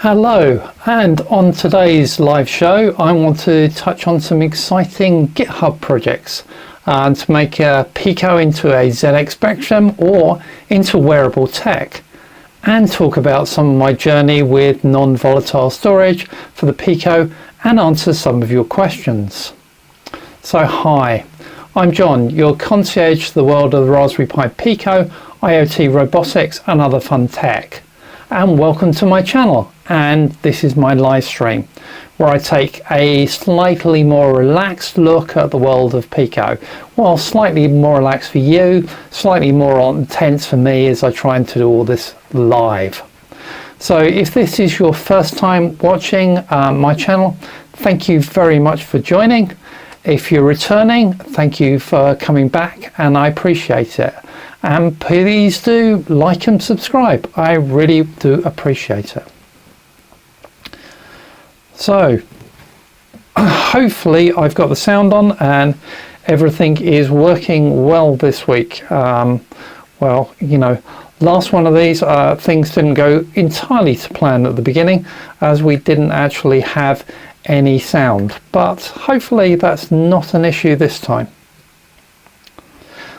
Hello, and on today's live show I want to touch on some exciting GitHub projects to make a Pico into a ZX Spectrum or into wearable tech, and talk about some of my journey with non-volatile storage for the Pico and answer some of your questions. So hi, I'm John, your concierge to the world of the Raspberry Pi Pico, IoT robotics and other fun tech. And welcome to my channel, and this is my live stream where I take a slightly more relaxed look at the world of Pico. Well, slightly more relaxed for you, slightly more intense for me as I try and do all this live. So if this is your first time watching my channel, thank you very much for joining. If you're returning, thank you for coming back, and I appreciate it. And please do like and subscribe. I really do appreciate it. So hopefully I've got the sound on and everything is working well this week. Well, you know, last one of these things didn't go entirely to plan at the beginning, as we didn't actually have any sound, but hopefully that's not an issue this time.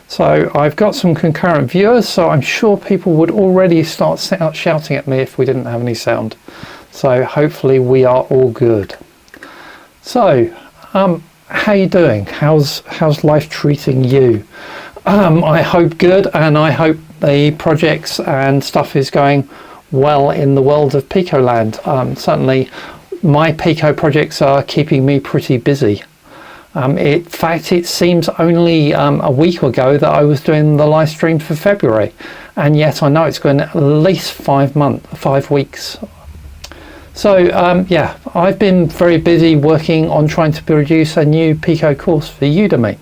So I've got some concurrent viewers, so I'm sure people would already start shouting at me if we didn't have any sound. So hopefully we are all good. So how you doing? How's life treating you? I hope good, and I hope the projects and stuff is going well in the world of Pico land. Certainly my Pico projects are keeping me pretty busy. In fact, it seems only a week ago that I was doing the live stream for February, and yet I know it's going at least 5 weeks. So yeah, I've been very busy working on trying to produce a new Pico course for Udemy.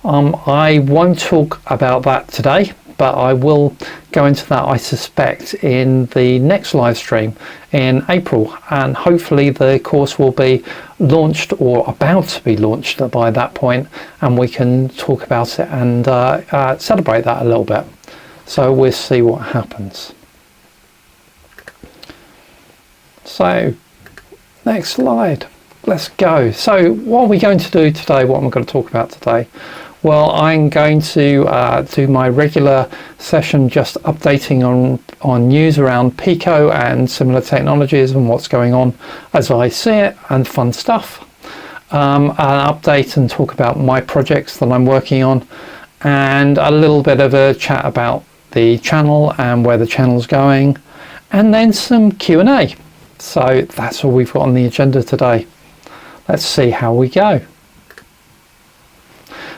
I won't talk about that today, but I will go into that, I suspect, in the next live stream in April, and hopefully the course will be launched or about to be launched by that point, and we can talk about it and celebrate that a little bit. So we'll see what happens. So next slide, let's go. So what are we going to do today? What am I going to talk about today? Well, I'm going to do my regular session, just updating on news around Pico and similar technologies and what's going on as I see it, and fun stuff. An update and talk about my projects that I'm working on, and a little bit of a chat about the channel and where the channel's going, and then some Q&A. So that's all we've got on the agenda today. Let's see how we go.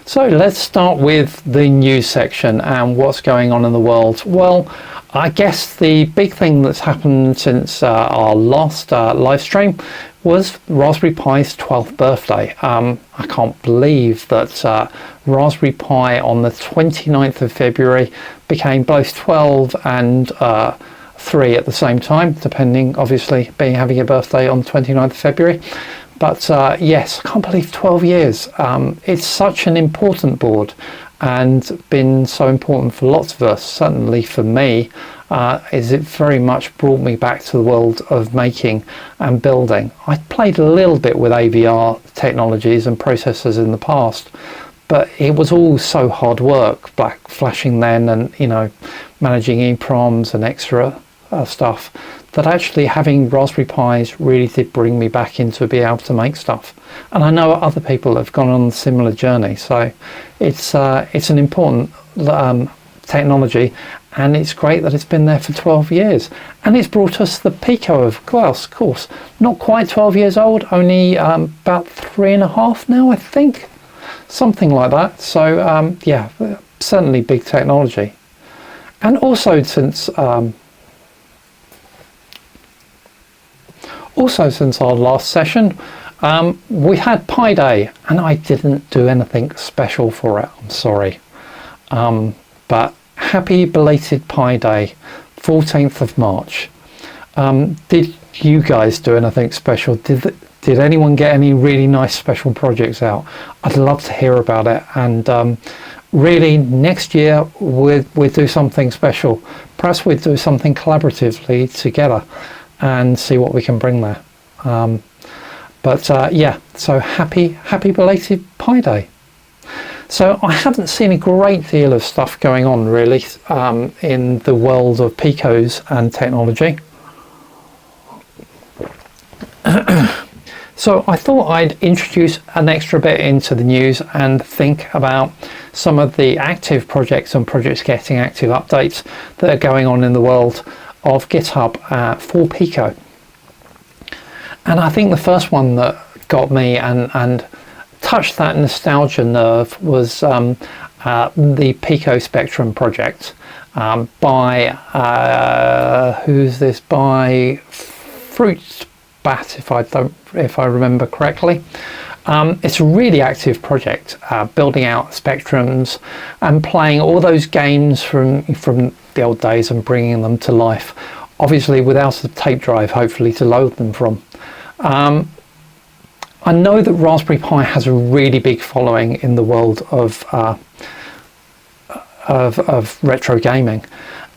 So let's start with the news section and what's going on in the world. Well, I guess the big thing that's happened since our last live stream was Raspberry Pi's 12th birthday. I can't believe that Raspberry Pi on the 29th of February became both 12 and 3 at the same time, depending, obviously, having a birthday on the 29th of February. But yes, I can't believe 12 years. It's such an important board, and been so important for lots of us. Certainly for me, is it very much brought me back to the world of making and building. I played a little bit with AVR technologies and processors in the past, but it was all so hard work, back flashing then, and you know, managing EEPROMs and extra stuff, that actually having Raspberry Pis really did bring me back into being able to make stuff. And I know other people have gone on a similar journey, so it's an important technology, and it's great that it's been there for 12 years. And it's brought us the Pico, of course, not quite 12 years old, only about 3.5 now, I think, something like that. So yeah, certainly big technology. And also since our last session, we had Pi Day, and I didn't do anything special for it, I'm sorry. But happy belated Pi Day, 14th of March. Did you guys do anything special? Did anyone get any really nice special projects out? I'd love to hear about it, and really next year we'll do something special. Perhaps we'll do something collaboratively together. and see what we can bring there. Yeah, so happy belated Pi Day. So I haven't seen a great deal of stuff going on really in the world of Picos and technology. So I thought I'd introduce an extra bit into the news and think about some of the active projects and projects getting active updates that are going on in the world of GitHub for Pico. And I think the first one that got me and touched that nostalgia nerve was the Pico Spectrum project by who's this? By Fruitbat, if I remember correctly. It's a really active project, building out spectrums and playing all those games from the old days and bringing them to life. Obviously, without a tape drive, hopefully, to load them from. I know that Raspberry Pi has a really big following in the world of retro gaming,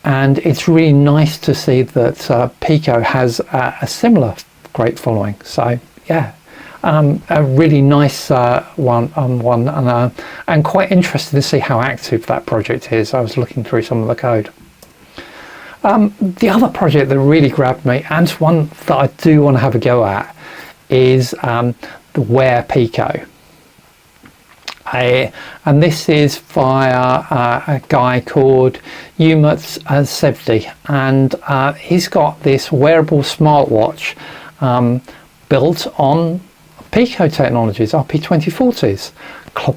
and it's really nice to see that Pico has a similar great following. So yeah, a really nice one, and quite interested to see how active that project is. I was looking through some of the code. The other project that really grabbed me, and one that I do want to have a go at, is the Wear Pico. And this is via a guy called Umut Sevdi, and he's got this wearable smartwatch built on Pico technologies, RP2040s,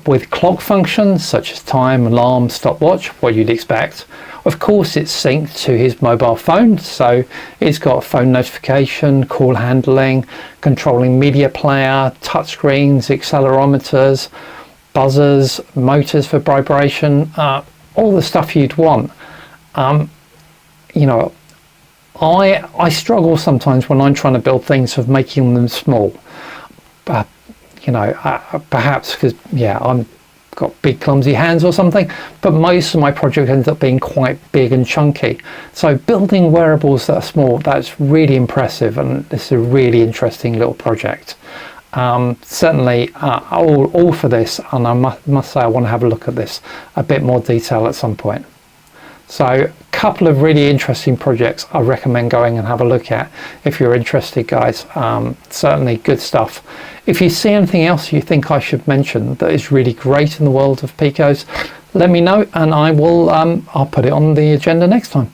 with clock functions such as time, alarm, stopwatch, what you'd expect. Of course, it's synced to his mobile phone, so it's got phone notification, call handling, controlling media player, touchscreens, accelerometers, buzzers, motors for vibration, all the stuff you'd want. You know, I struggle sometimes when I'm trying to build things of making them small. You know, perhaps because, yeah, I'm got big clumsy hands or something, but most of my project ends up being quite big and chunky. So building wearables that are small, that's really impressive, and this is a really interesting little project. Certainly all for this, and I must say I want to have a look at this a bit more detail at some point. So a couple of really interesting projects I recommend going and have a look at if you're interested, guys. Certainly good stuff. If you see anything else you think I should mention that is really great in the world of Picos, let me know, and I will I'll put it on the agenda next time.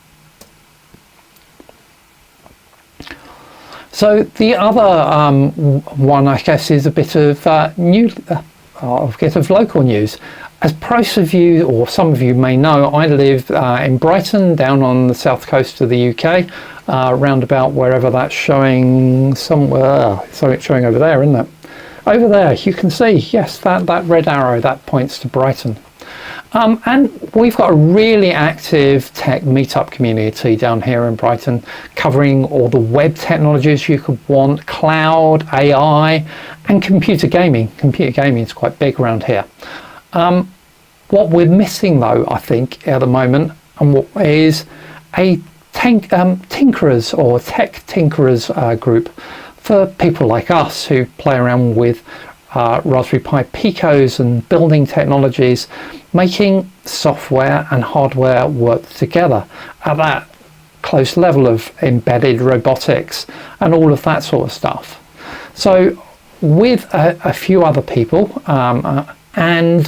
So the other one, I guess, is a bit of local news. As most of you, or some of you may know, I live in Brighton, down on the south coast of the UK, round about wherever that's showing somewhere. So it's showing over there, isn't it? Over there, you can see, yes, that red arrow, that points to Brighton. And we've got a really active tech meetup community down here in Brighton, covering all the web technologies you could want, cloud, AI, and computer gaming. Computer gaming is quite big around here. What we're missing, though, I think, at the moment, and what is a tinkerers or tech tinkerers group for people like us who play around with Raspberry Pi Picos and building technologies, making software and hardware work together at that close level of embedded robotics and all of that sort of stuff. So with a few other people and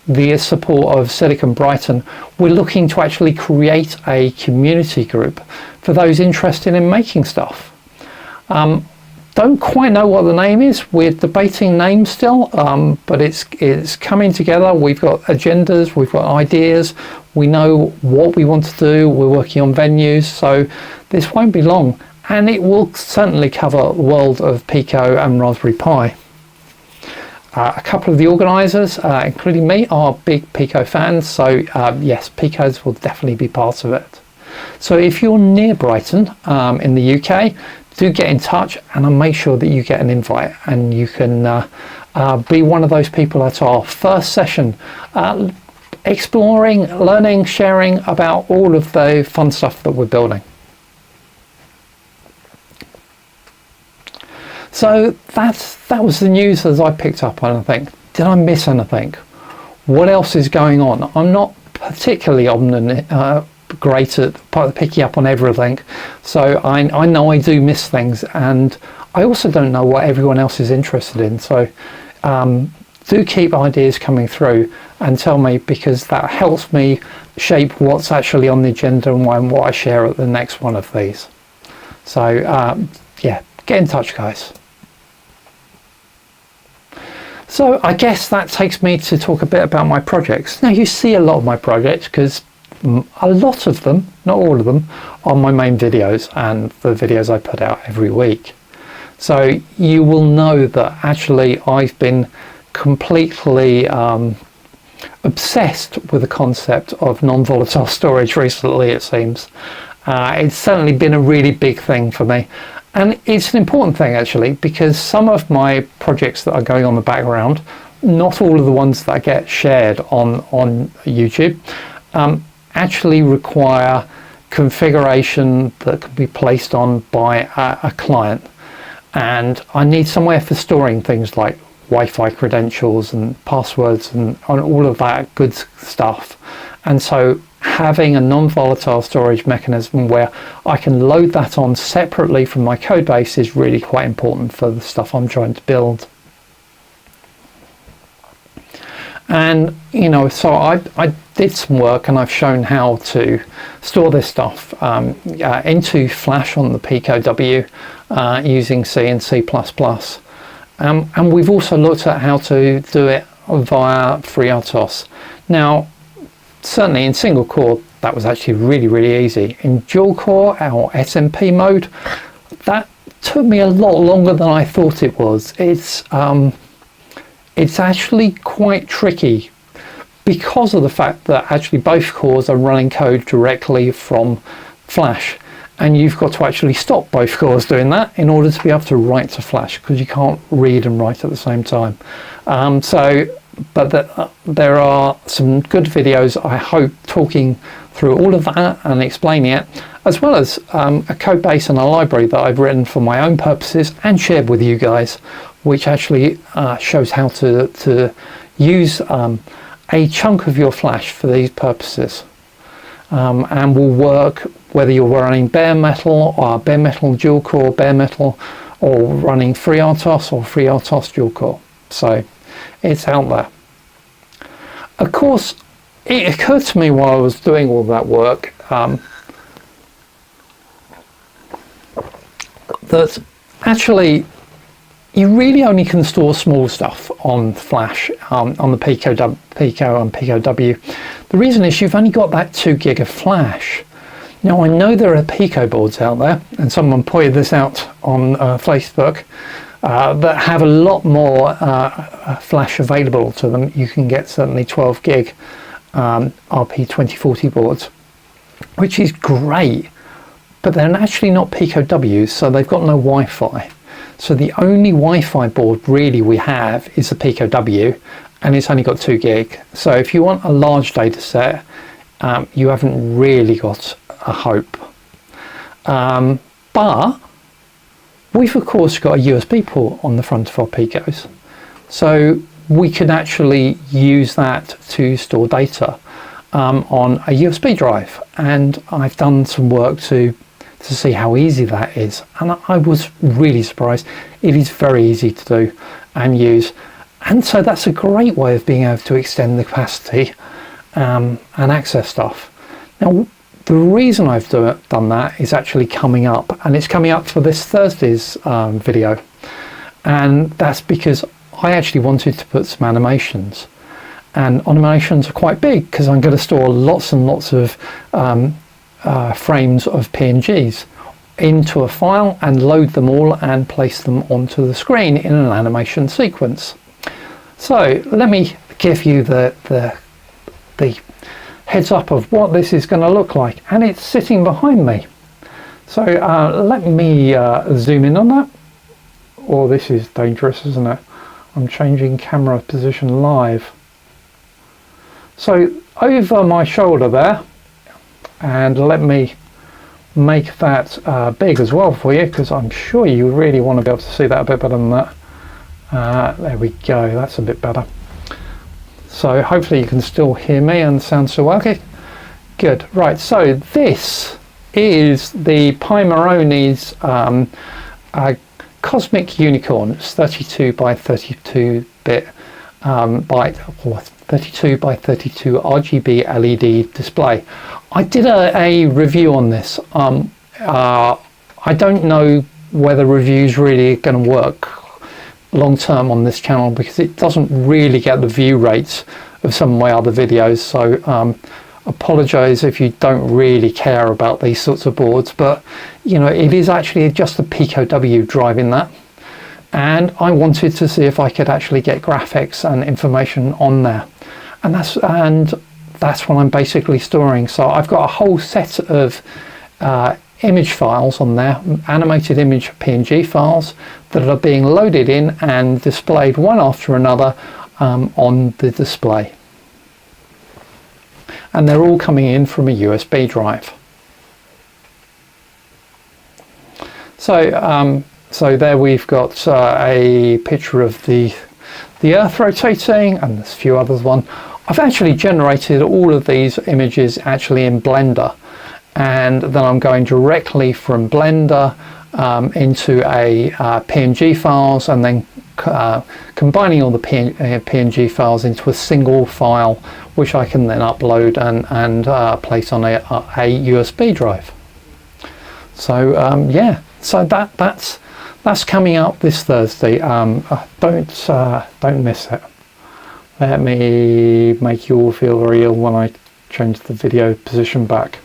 the support of Silicon Brighton, we're looking to actually create a community group for those interested in making stuff. Don't quite know what the name is. We're debating names still, but it's coming together. We've got agendas, we've got ideas, we know what we want to do, we're working on venues, so this won't be long, and it will certainly cover the world of Pico and Raspberry Pi. A couple of the organisers, including me, are big Pico fans, so yes, Picos will definitely be part of it. So if you're near Brighton in the UK, do get in touch, and I'll make sure that you get an invite and you can be one of those people at our first session, exploring, learning, sharing about all of the fun stuff that we're building. So that was the news as I picked up on. I think, did I miss anything? What else is going on? I'm not particularly great at picking up on everything, so I know I do miss things, and I also don't know what everyone else is interested in. So do keep ideas coming through and tell me, because that helps me shape what's actually on the agenda and what I share at the next one of these. So yeah, get in touch, guys. So I guess that takes me to talk a bit about my projects. Now, you see a lot of my projects because a lot of them, not all of them, are my main videos and the videos I put out every week. So you will know that actually I've been completely obsessed with the concept of non-volatile storage recently, it seems. It's certainly been a really big thing for me. And it's an important thing, actually, because some of my projects that are going on in the background, not all of the ones that get shared on YouTube, actually require configuration that can be placed on by a client. And I need somewhere for storing things like Wi-Fi credentials and passwords and all of that good stuff. And so having a non-volatile storage mechanism where I can load that on separately from my code base is really quite important for the stuff I'm trying to build. And you know, so I did some work and I've shown how to store this stuff into Flash on the Pico W using C and C++. And we've also looked at how to do it via FreeRTOS. Now, certainly in single core, that was actually really easy. In dual core or SMP mode, that took me a lot longer than I thought it was. It's actually quite tricky because of the fact that actually both cores are running code directly from Flash, and you've got to actually stop both cores doing that in order to be able to write to Flash, because you can't read and write at the same time. But there are some good videos, I hope, talking through all of that and explaining it, as well as a code base and a library that I've written for my own purposes and shared with you guys, which actually shows how to use a chunk of your Flash for these purposes, and will work whether you're running bare metal or bare metal dual core, bare metal, or running FreeRTOS or FreeRTOS dual core. So it's out there. Of course, it occurred to me while I was doing all that work that actually you really only can store small stuff on Flash on the Pico and Pico W. The reason is you've only got that 2 gig of Flash. Now, I know there are Pico boards out there, and someone pointed this out on Facebook, that have a lot more Flash available to them. You can get certainly 12 gig RP2040 boards, which is great, but they're actually not Pico Ws, so they've got no Wi-Fi. So the only Wi-Fi board really we have is the Pico W, and it's only got 2 gig. So if you want a large data set, you haven't really got a hope. But we've of course got a USB port on the front of our Picos, so we can actually use that to store data on a USB drive, and I've done some work to see how easy that is, and I was really surprised. It is very easy to do and use, and so that's a great way of being able to extend the capacity and access stuff. Now, the reason I've done that is actually coming up, and it's coming up for this Thursday's video, and that's because I actually wanted to put some animations, and animations are quite big because I'm going to store lots and lots of frames of PNGs into a file and load them all and place them onto the screen in an animation sequence. So let me give you the heads up of what this is going to look like, and it's sitting behind me. So let me zoom in on that. Oh, this is dangerous, isn't it? I'm changing camera position live. So over my shoulder there, and let me make that big as well for you, because I'm sure you really want to be able to see that a bit better than that. There we go, that's a bit better. So hopefully you can still hear me and sound still okay. Good. Right, so this is the PIMoroni's Cosmic Unicorn. It's 32 by 32 bit or 32 by 32 RGB LED display. I did a review on this. I don't know whether reviews really are going to work long term on this channel, because it doesn't really get the view rates of some of my other videos, so apologize if you don't really care about these sorts of boards, but you know, it is actually just the Pico W driving that, and I wanted to see if I could actually get graphics and information on there, and that's what I'm basically storing. So I've got a whole set of image files on there, animated image PNG files that are being loaded in and displayed one after another on the display, and they're all coming in from a USB drive. So there we've got a picture of the Earth rotating, and there's a few others. I've actually generated all of these images actually in Blender, and then I'm going directly from Blender into a PNG files, and then combining all the PNG files into a single file, which I can then upload and place on a USB drive. So yeah, so that's coming up this Thursday. Don't miss it. Let me make you all feel very ill when I change the video position back.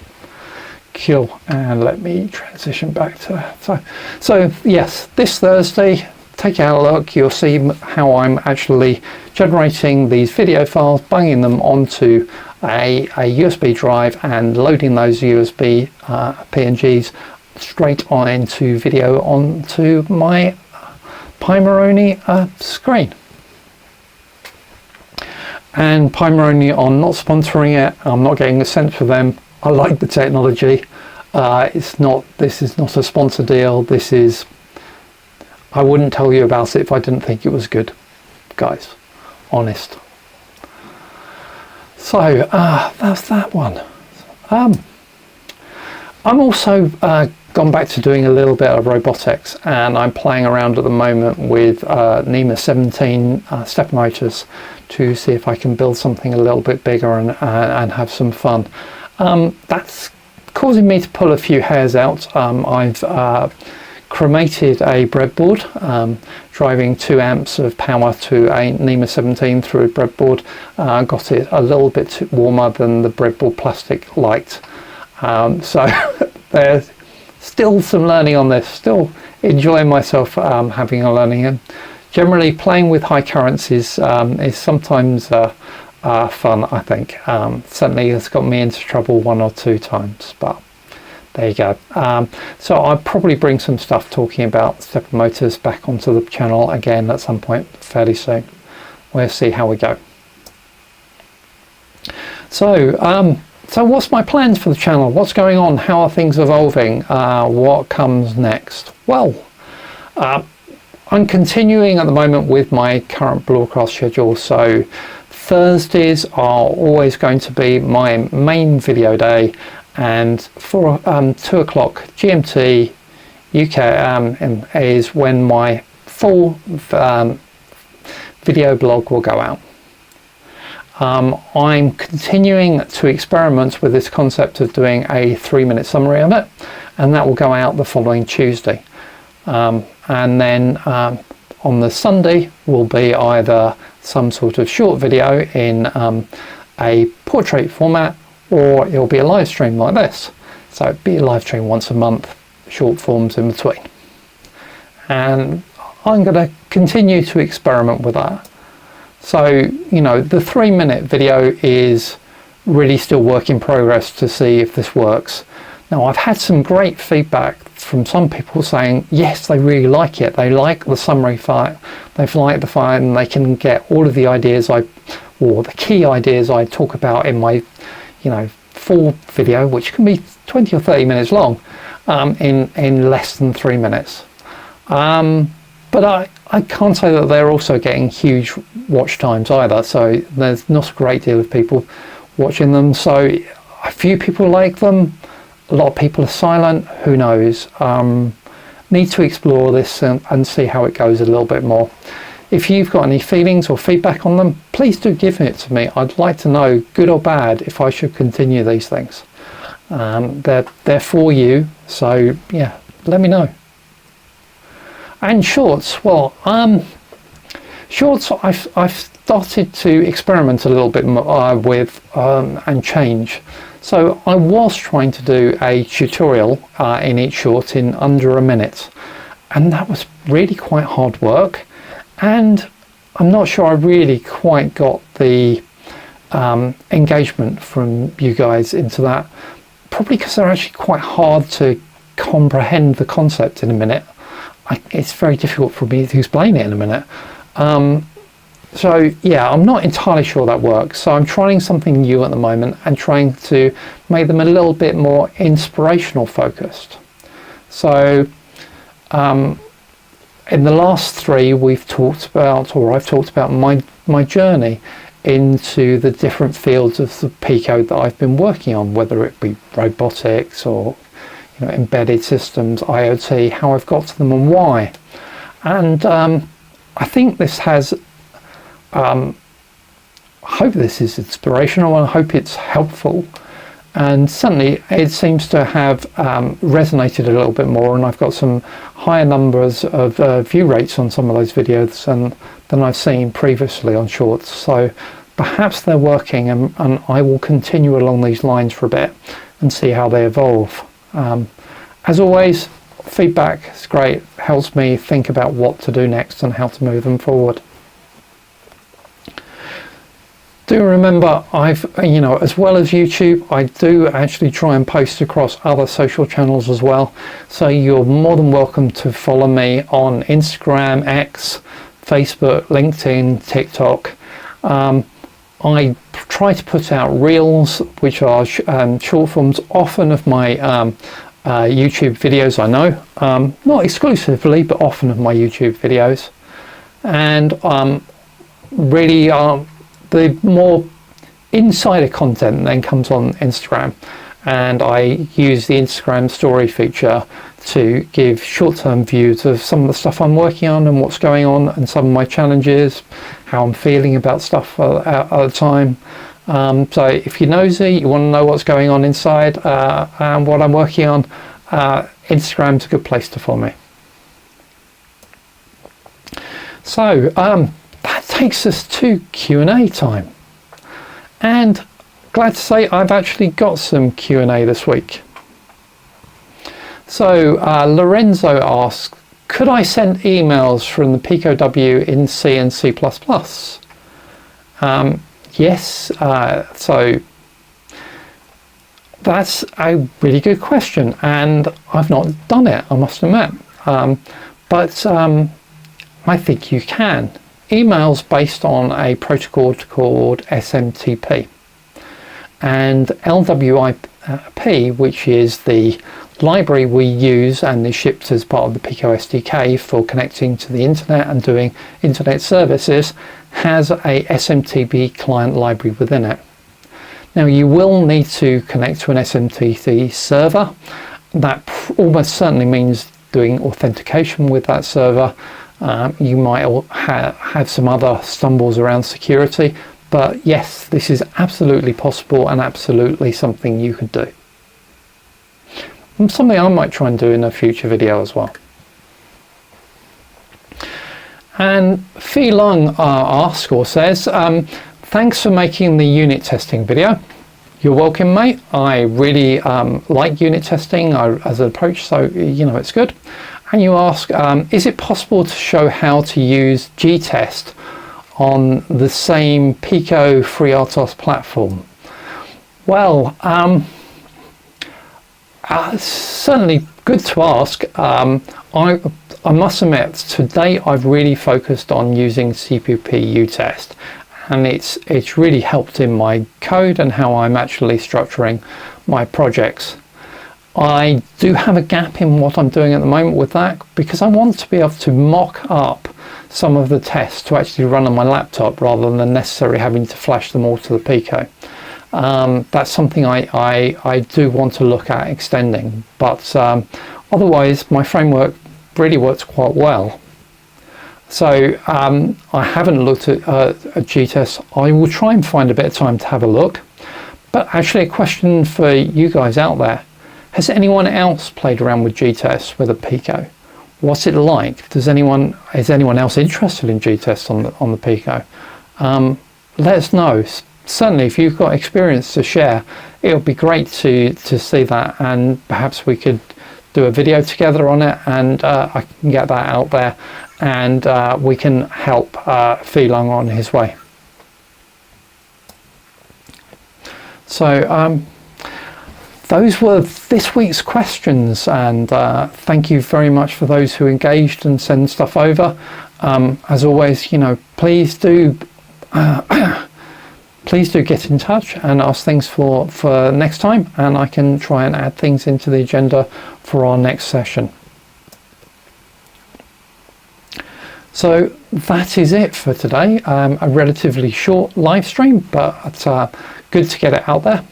Cool, and let me transition back to that. So yes, this Thursday, take out a look, you'll see how I'm actually generating these video files, banging them onto a USB drive and loading those USB PNGs straight on into video onto my PIMoroni screen. And PIMoroni are not sponsoring it. I'm not getting a cent for them. I like the technology. This is not a sponsor deal. I wouldn't tell you about it if I didn't think it was good, guys. Honest. So that's that one. I'm also gone back to doing a little bit of robotics, and I'm playing around at the moment with NEMA 17 step motors to see if I can build something a little bit bigger and have some fun. That's causing me to pull a few hairs out. I've chromated a breadboard, driving 2 amps of power to a NEMA 17 through a breadboard. Got it a little bit warmer than the breadboard plastic liked. So there's still some learning on this, still enjoying myself having a learning. And generally playing with high currents is sometimes fun, I think. Certainly it's got me into trouble 1 or 2 times, but there you go. So I'll probably bring some stuff talking about stepper motors back onto the channel again at some point fairly soon. We'll see how we go. So what's my plans for the channel? What's going on? How are things evolving? What comes next? Well, I'm continuing at the moment with my current broadcast schedule. So Thursdays are always going to be my main video day, and for 2 o'clock GMT UK is when my full video blog will go out. I'm continuing to experiment with this concept of doing a 3-minute summary of it, and that will go out the following Tuesday. And then on the Sunday will be either some sort of short video in a portrait format, or it'll be a live stream like this. So it'll be a live stream once a month, short forms in between. And I'm going to continue to experiment with that. So, you know, the 3-minute video is really still work in progress to see if this works. Now, I've had some great feedback from some people saying, yes, they really like it. They like the summary file. They've liked the file, and they can get all of the ideas or the key ideas I talk about in my, full video, which can be 20 or 30 minutes long. in less than 3 minutes. But I can't say that they're also getting huge watch times either, so there's not a great deal of people watching them. So a few people like them, a lot of people are silent, who knows. Need to explore this and see how it goes a little bit more. If you've got any feelings or feedback on them, please do give it to me. I'd like to know, good or bad, if I should continue these things. They're for you, so yeah, let me know. And shorts, well, shorts I've started to experiment a little bit more with and change. So I was trying to do a tutorial in each short in under a minute, and that was really quite hard work, and I'm not sure I really quite got the engagement from you guys into that, probably because they're actually quite hard to comprehend the concept in a minute. It's very difficult for me to explain it in a minute. So yeah, I'm not entirely sure that works. So I'm trying something new at the moment and trying to make them a little bit more inspirational focused. So in the last 3 we've talked about, or I've talked about my journey into the different fields of the Pico that I've been working on, whether it be robotics or embedded systems, IoT, how I've got to them and why. And I think this has I hope this is inspirational, and I hope it's helpful, and certainly it seems to have resonated a little bit more, and I've got some higher numbers of view rates on some of those videos than I've seen previously on shorts. So perhaps they're working, and I will continue along these lines for a bit and see how they evolve. As always, feedback is great, helps me think about what to do next and how to move them forward. Do remember, as well as YouTube, I do actually try and post across other social channels as well. So you're more than welcome to follow me on Instagram, X, Facebook, LinkedIn, TikTok. I try to put out reels, which are short forms often of my YouTube videos, I know. Not exclusively, but often of my YouTube videos. And really the more insider content then comes on Instagram, and I use the Instagram story feature to give short-term views of some of the stuff I'm working on and what's going on, and some of my challenges, how I'm feeling about stuff at the time. So if you're nosy, you want to know what's going on inside and what I'm working on, Instagram's a good place to follow me. So that takes us to Q&A time, and glad to say I've actually got some Q&A this week. So Lorenzo asks, could I send emails from the Pico W in C and C++? Yes, so that's a really good question, and I've not done it, I must admit, but I think you can. Emails based on a protocol called SMTP, and LWIP, which is the library we use and is shipped as part of the Pico SDK for connecting to the internet and doing internet services, has a SMTP client library within it. Now you will need to connect to an SMTP server. That almost certainly means doing authentication with that server. You might have some other stumbles around security, but yes, this is absolutely possible and absolutely something you could do. And something I might try and do in a future video as well. And Phi Lung asks or says, thanks for making the unit testing video. You're welcome, mate. I really like unit testing as an approach, so it's good. And you ask, is it possible to show how to use gtest on the same Pico FreeRTOS platform? Well, certainly good to ask. I must admit, to date I've really focused on using CPP UTest, and it's really helped in my code and how I'm actually structuring my projects. I do have a gap in what I'm doing at the moment with that, because I want to be able to mock up some of the tests to actually run on my laptop rather than necessarily having to flash them all to the Pico. That's something I do want to look at extending, but otherwise my framework really works quite well. So I haven't looked at GTES. I will try and find a bit of time to have a look. But actually, a question for you guys out there: has anyone else played around with GTES with a Pico? What's it like? Is anyone else interested in GTES on the Pico? Let us know. Certainly, if you've got experience to share, it would be great to see that, and perhaps we could do a video together on it, and I can get that out there, and we can help Phelang on his way. So those were this week's questions, and thank you very much for those who engaged and send stuff over. As always, please do please do get in touch and ask things for next time, and I can try and add things into the agenda for our next session. So that is it for today. A relatively short live stream, but good to get it out there.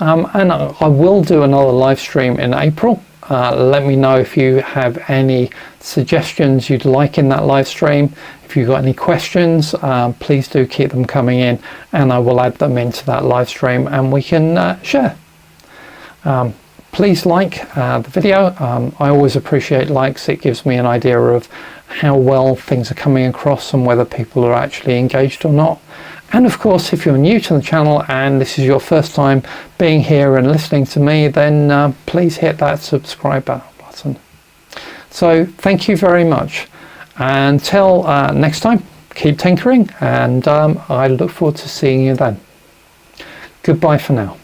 And I will do another live stream in April. Let me know if you have any suggestions you'd like in that live stream. If you've got any questions, please do keep them coming in, and I will add them into that live stream and we can share. Please like the video. I always appreciate likes. It gives me an idea of how well things are coming across and whether people are actually engaged or not. And of course, if you're new to the channel and this is your first time being here and listening to me, then please hit that subscribe button. So thank you very much. Until next time, keep tinkering, and I look forward to seeing you then. Goodbye for now.